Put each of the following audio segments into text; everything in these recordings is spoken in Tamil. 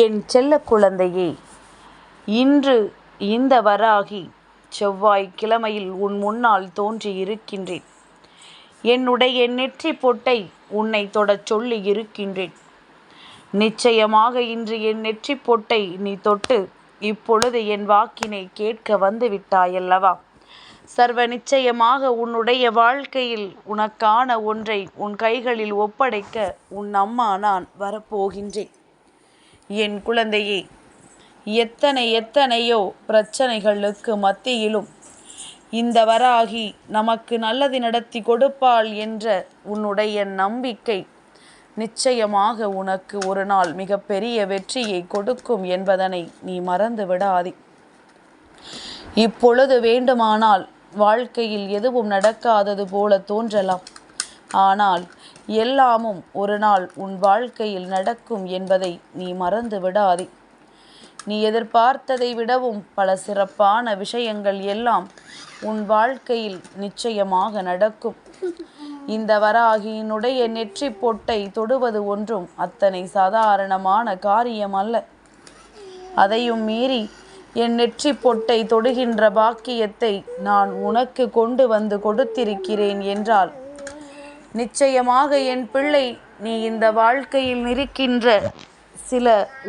என் செல்ல குழந்தையே, இன்று இந்த வராகி செவ்வாய்க்கிழமையில் உன் முன்னால் தோன்றி இருக்கின்றேன். என்னுடைய நெற்றி பொட்டை உன்னை தொடச் சொல்லி இருக்கின்றேன். நிச்சயமாக இன்று என் நெற்றி பொட்டை நீ தொட்டு இப்பொழுது என் வாக்கினை கேட்க வந்து விட்டாயல்லவா? சர்வ நிச்சயமாக உன்னுடைய வாழ்க்கையில் உனக்கான ஒன்றை உன் கைகளில் ஒப்படைக்க உன் அம்மா நான் வரப்போகின்றேன். என் குழந்தையே, எத்தனையோ பிரச்சனைகளுக்கு மத்தியிலும் இந்த வராகி நமக்கு நல்லது நடத்தி கொடுப்பாள் என்ற உன்னுடைய நம்பிக்கை நிச்சயமாக உனக்கு ஒரு நாள் மிகப்பெரிய வெற்றியை கொடுக்கும் என்பதனை நீ மறந்து விடாதே. இப்பொழுது வேண்டுமானால் வாழ்க்கையில் எதுவும் நடக்காதது போல தோன்றலாம். ஆனால் எல்லாமும் ஒரு நாள் உன் வாழ்க்கையில் நடக்கும் என்பதை நீ மறந்து விடாதே. நீ எதிர்பார்த்ததை விடவும் பல சிறப்பான விஷயங்கள் எல்லாம் உன் வாழ்க்கையில் நிச்சயமாக நடக்கும். இந்த வராகியினுடைய நெற்றி பொட்டை தொடுவது ஒன்றும் அத்தனை சாதாரணமான காரியம் அல்ல. அதையும் மீறி என் நெற்றி பொட்டை தொடுகின்ற பாக்கியத்தை நான் உனக்கு கொண்டு வந்து கொடுத்திருக்கிறேன் என்றால் நிச்சயமாக என் பிள்ளை, நீ இந்த வாழ்க்கையில் இருக்கின்ற சில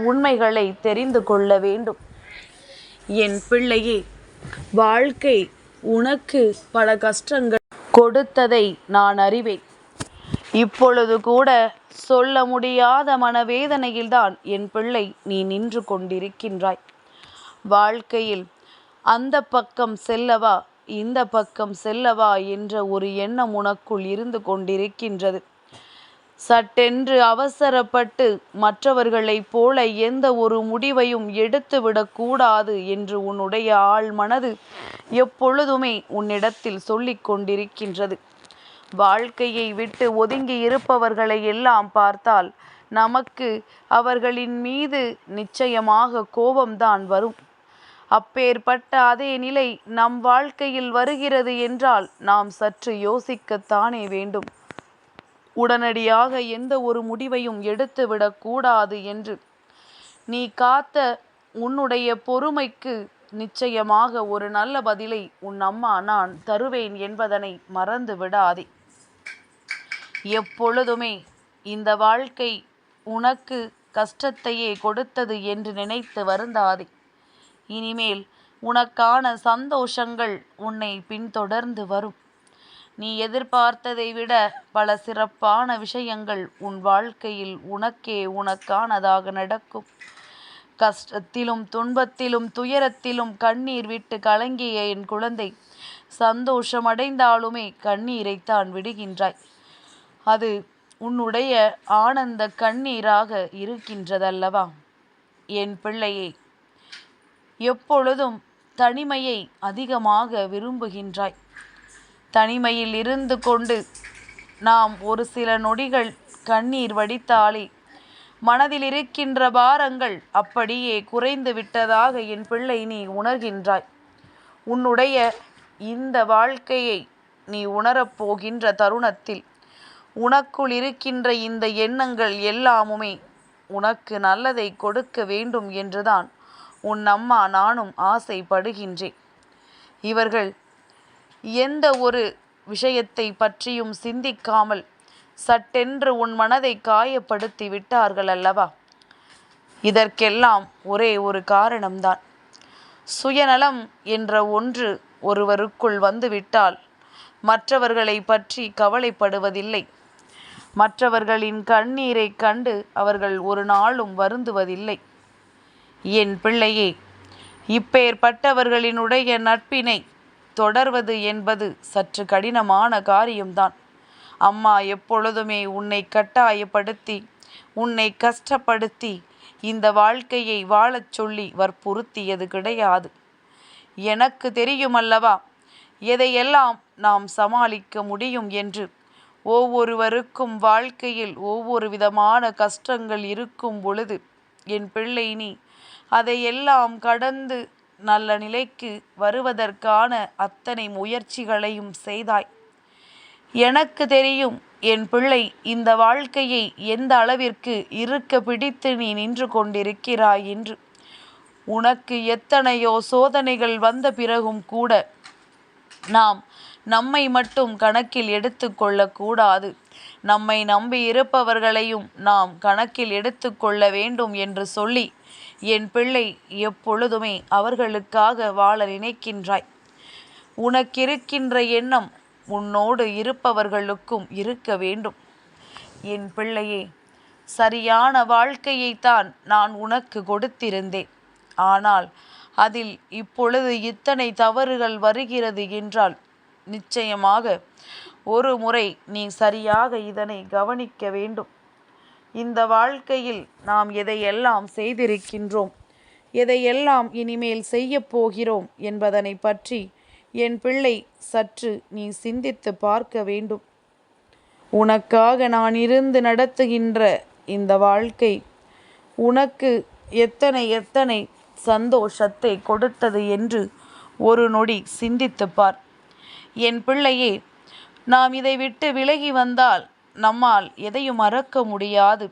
உண்மைகளை தெரிந்து கொள்ள வேண்டும். என் பிள்ளையே, வாழ்க்கை உனக்கு பல கஷ்டங்கள் கொடுத்ததை நான் அறிவேன். இப்பொழுது கூட சொல்ல முடியாத மனவேதனையில்தான் என் பிள்ளை நீ நின்று கொண்டிருக்கின்றாய். வாழ்க்கையில் அந்த பக்கம் செல்லவா இந்த பக்கம் செல்லவா என்ற ஒரு எண்ணம் உனக்குள் இருந்து கொண்டிருக்கின்றது. சட்டென்று அவசரப்பட்டு மற்றவர்களைப் போல எந்த ஒரு முடிவையும் எடுத்துவிடக்கூடாது என்று உன்னுடைய ஆழ் மனது எப்பொழுதுமே உன்னிடத்தில் சொல்லிக் கொண்டிருக்கின்றது. வாழ்க்கையை விட்டு ஒதுங்கி இருப்பவர்களை எல்லாம் பார்த்தால் நமக்கு அவர்களின் மீது நிச்சயமாக கோபம்தான் வரும். அப்பேற்பட்ட அதே நிலை நம் வாழ்க்கையில் வருகிறது என்றால் நாம் சற்று யோசிக்கத்தானே வேண்டும். உடனடியாக எந்த ஒரு முடிவையும் எடுத்துவிடக்கூடாது என்று நீ காத்த உன்னுடைய பொறுமைக்கு நிச்சயமாக ஒரு நல்ல பதிலை உன் அம்மா நான் தருவேன் என்பதனை மறந்து விடாதே. எப்பொழுதுமே இந்த வாழ்க்கை உனக்கு கஷ்டத்தையே கொடுத்தது என்று நினைத்து வருந்தாதே. இனிமேல் உனக்கான சந்தோஷங்கள் உன்னை பின்தொடர்ந்து வரும். நீ எதிர்பார்த்ததை விட பல சிறப்பான விஷயங்கள் உன் வாழ்க்கையில் உனக்கானதாக நடக்கும். கஷ்டத்திலும் துன்பத்திலும் துயரத்திலும் கண்ணீர் விட்டு கலங்கிய என் குழந்தை, சந்தோஷமடைந்தாலுமே கண்ணீரைத்தான் விடுகின்றாய். அது உன்னுடைய ஆனந்த கண்ணீராக இருக்கின்றதல்லவா? என் பிள்ளையே, எப்பொழுதும் தனிமையை அதிகமாக விரும்புகின்றாய். தனிமையில் இருந்து கொண்டு நாம் ஒரு சில நொடிகள் கண்ணீர் வடித்தாலே மனதில் இருக்கின்ற பாரங்கள் அப்படியே குறைந்து விட்டதாக என் பிள்ளை நீ உணர்கின்றாய். உன்னுடைய இந்த வாழ்க்கையை நீ உணரப்போகின்ற தருணத்தில் உனக்குள் இருக்கின்ற இந்த எண்ணங்கள் எல்லாமுமே உனக்கு நல்லதை கொடுக்க வேண்டும் என்றுதான் உன் அம்மா நானும் ஆசைப்படுகின்றேன். இவர்கள் எந்த ஒரு விஷயத்தை பற்றியும் சிந்திக்காமல் சட்டென்று உன் மனதை காயப்படுத்தி விட்டார்கள் அல்லவா? இதற்கெல்லாம் ஒரே ஒரு காரணம்தான். சுயநலம் என்ற ஒன்று ஒருவருக்குள் வந்துவிட்டால் மற்றவர்களை பற்றி கவலைப்படுவதில்லை. மற்றவர்களின் கண்ணீரை கண்டு அவர்கள் ஒரு நாளும் வருந்துவதில்லை. என் பிள்ளையே, இப்பேற்பட்டவர்களினுடைய நட்பினை தொடர்வது என்பது சற்று கடினமான காரியம்தான். அம்மா எப்பொழுதுமே உன்னை கட்டாயப்படுத்தி உன்னை கஷ்டப்படுத்தி இந்த வாழ்க்கையை வாழச் சொல்லி வற்புறுத்தியது கிடையாது. எனக்கு தெரியுமல்லவா எதையெல்லாம் நாம் சமாளிக்க முடியும் என்று. ஒவ்வொருவருக்கும் வாழ்க்கையில் ஒவ்வொரு விதமான கஷ்டங்கள் இருக்கும் பொழுது என் பிள்ளை நீ அதையெல்லாம் கடந்து நல்ல நிலைக்கு வருவதற்கான அத்தனை முயற்சிகளையும் செய்தாய். எனக்கு தெரியும் என் பிள்ளை, இந்த வாழ்க்கையை எந்த அளவிற்கு இருக்க பிடித்து நீ நின்று கொண்டிருக்கிறாய் என்று. உனக்கு எத்தனையோ சோதனைகள் வந்த பிறகும் கூட நாம் நம்மை மட்டும் கணக்கில் எடுத்து கொள்ளக்கூடாது. நம்மை நம்பி இருப்பவர்களையும் நாம் கணக்கில் எடுத்து கொள்ள வேண்டும் என்று சொல்லி என் பிள்ளை எப்பொழுதுமே அவர்களுக்காக வாழ நினைக்கின்றாய். உனக்கிருக்கின்ற எண்ணம் உன்னோடு இருப்பவர்களுக்கும் இருக்க வேண்டும். என் பிள்ளையே, சரியான வாழ்க்கையைத்தான் நான் உனக்கு கொடுத்திருந்தேன். ஆனால் அதில் இப்பொழுது இத்தனை தவறுகள் வருகிறது என்றால் நிச்சயமாக ஒரு முறை நீ சரியாக இதனை கவனிக்க வேண்டும். இந்த வாழ்க்கையில் நாம் எதையெல்லாம் செய்திருக்கின்றோம், எதையெல்லாம் இனிமேல் செய்ய போகிறோம் என்பதனை பற்றி என் பிள்ளை சற்று நீ சிந்தித்து பார்க்க வேண்டும். உனக்காக நான் இருந்து நடத்துகின்ற இந்த வாழ்க்கை உனக்கு எத்தனை எத்தனை சந்தோஷத்தை கொடுத்தது என்று ஒரு நொடி சிந்தித்து பார். என் பிள்ளையே, நாம் இதை விட்டு விலகி வந்தால் நம்மால் எதையும் மறக்க முடியாது.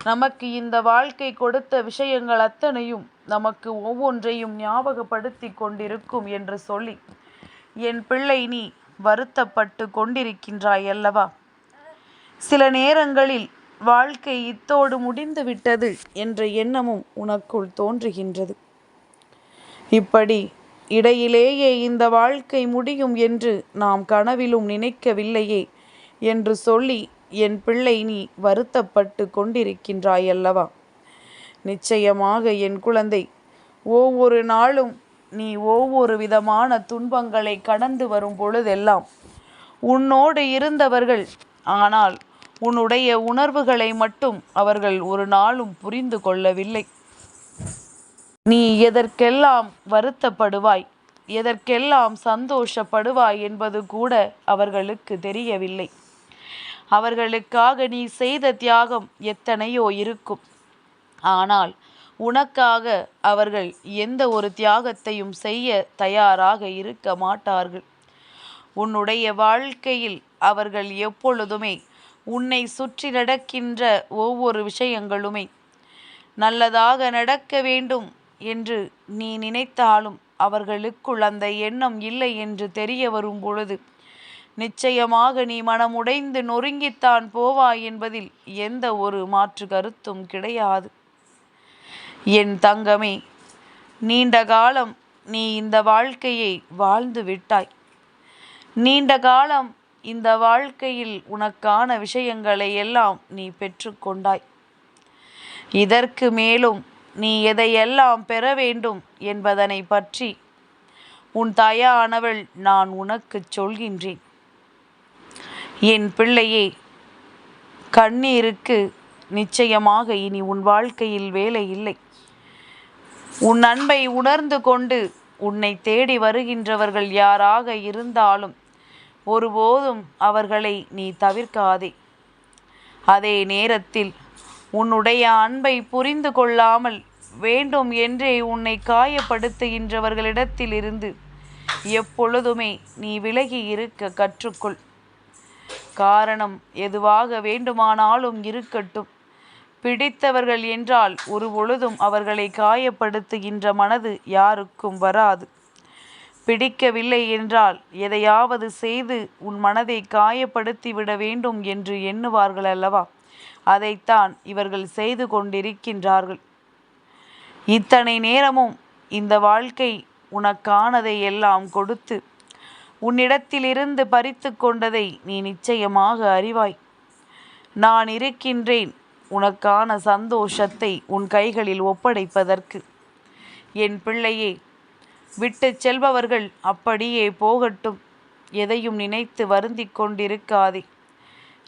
நமக்கு இந்த வாழ்க்கை கொடுத்த விஷயங்கள் அத்தனையும் நமக்கு ஒவ்வொன்றையும் ஞாபகப்படுத்தி கொண்டிருக்கும் என்று சொல்லி என் பிள்ளை நீ வருத்தப்பட்டு கொண்டிருக்கின்றாய் அல்லவா? சில நேரங்களில் வாழ்க்கை இத்தோடு முடிந்து விட்டது என்ற எண்ணமும் உனக்குள் தோன்றுகின்றது. இப்படி இடையிலேயே இந்த வாழ்க்கை முடியும் என்று நாம் கனவிலும் நினைக்கவில்லையே என்று சொல்லி என் பிள்ளை நீ வருத்தப்பட்டு கொண்டிருக்கின்றாய் அல்லவா? நிச்சயமாக என் குழந்தை, ஒவ்வொரு நாளும் நீ ஒவ்வொரு விதமான துன்பங்களை கடந்து வரும் பொழுதெல்லாம் உன்னோடு இருந்தவர்கள், ஆனால் உன்னுடைய உணர்வுகளை மட்டும் அவர்கள் ஒரு நாளும் புரிந்து கொள்ளவில்லை. நீ எதற்கெல்லாம் வருத்தப்படுவாய், எதற்கெல்லாம் சந்தோஷப்படுவாய் என்பது கூட அவர்களுக்கு தெரியவில்லை. அவர்களுக்காக நீ செய்த தியாகம் எத்தனையோ இருக்கும். ஆனால் உனக்காக அவர்கள் எந்த ஒரு தியாகத்தையும் செய்ய தயாராக இருக்க மாட்டார்கள். உன்னுடைய வாழ்க்கையில் அவர்கள் எப்பொழுதுமே உன்னை சுற்றி நடக்கின்ற ஒவ்வொரு விஷயங்களுமே நல்லதாக நடக்க வேண்டும் என்று நீ நினைத்தாலும் அவர்களுக்குள் அந்த எண்ணம் இல்லை என்று தெரிய வரும் பொழுது நிச்சயமாக நீ மனமுடைந்து நொறுங்கித்தான் போவாய் என்பதில் எந்த ஒரு மாற்று கருத்தும் கிடையாது. என் தங்கமே, நீண்ட காலம் நீ இந்த வாழ்க்கையை வாழ்ந்து விட்டாய். நீண்ட காலம் இந்த வாழ்க்கையில் உனக்கான விஷயங்களை எல்லாம் நீ பெற்றுக்கொண்டாய். இதற்கு மேலும் நீ எதையெல்லாம் பெற வேண்டும் என்பதனை பற்றி உன் தாயானவள் நான் உனக்கு சொல்கின்றேன். என் பிள்ளையே, கண்ணீருக்கு நிச்சயமாக இனி உன் வாழ்க்கையில் வேலை இல்லை. உன் அன்பை உணர்ந்து கொண்டு உன்னை தேடி வருகின்றவர்கள் யாராக இருந்தாலும் ஒருபோதும் அவர்களை நீ தவிர்க்காதே. அதே நேரத்தில் உன்னுடைய அன்பை புரிந்து கொள்ளாமல் வேண்டும் என்றே உன்னை காயப்படுத்துகின்றவர்களிடத்திலிருந்து எப்பொழுதுமே நீ விலகி இருக்க கற்றுக்கொள். காரணம் எதுவாக வேண்டுமானாலும் இருக்கட்டும், பிடித்தவர்கள் என்றால் ஒரு பொழுதும் அவர்களை காயப்படுத்துகின்ற மனது யாருக்கும் வராது. பிடிக்கவில்லை என்றால் எதையாவது செய்து உன் மனதை காயப்படுத்திவிட வேண்டும் என்று எண்ணுவார்கள் அல்லவா? அதைத்தான் இவர்கள் செய்து கொண்டிருக்கின்றார்கள். இத்தனை நேரமும் இந்த வாழ்க்கை உனக்கானதை எல்லாம் கொடுத்து உன்னிடத்திலிருந்து பறித்து கொண்டதை நீ நிச்சயமாக அறிவாய். நான் இருக்கின்றேன் உனக்கான சந்தோஷத்தை உன் கைகளில் ஒப்படைப்பதற்கு. என் பிள்ளையே, விட்டு செல்பவர்கள் அப்படியே போகட்டும். எதையும் நினைத்து வருந்தி கொண்டிருக்காதே.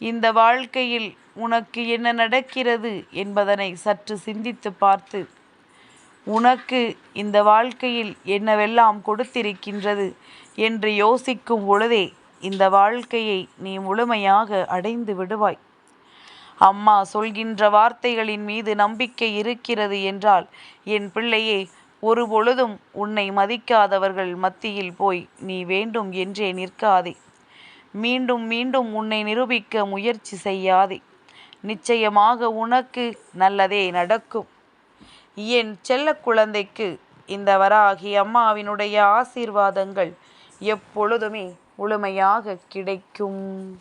இந்த வாழ்க்கையில் உனக்கு என்ன நடக்கிறது என்பதனை சற்று சிந்தித்து பார்த்து உனக்கு இந்த வாழ்க்கையில் என்னவெல்லாம் கொடுத்திருக்கின்றது என்று யோசிக்கும் பொழுதே இந்த வாழ்க்கையை நீ முழுமையாக அடைந்து விடுவாய். அம்மா சொல்கின்ற வார்த்தைகளின் மீது நம்பிக்கை இருக்கிறது என்றால் என் பிள்ளையே, ஒரு பொழுதும் உன்னை மதிக்காதவர்கள் மத்தியில் போய் நீ வேண்டும் என்றே நிற்காதே. மீண்டும் மீண்டும் உன்னை நிரூபிக்க முயற்சி செய்யாதே. நிச்சயமாக உனக்கு நல்லதே நடக்கும். என் செல்ல குழந்தைக்கு இந்த வராகி அம்மாவினுடைய ஆசீர்வாதங்கள் எப்பொழுதுமே முழுமையாக கிடைக்கும்.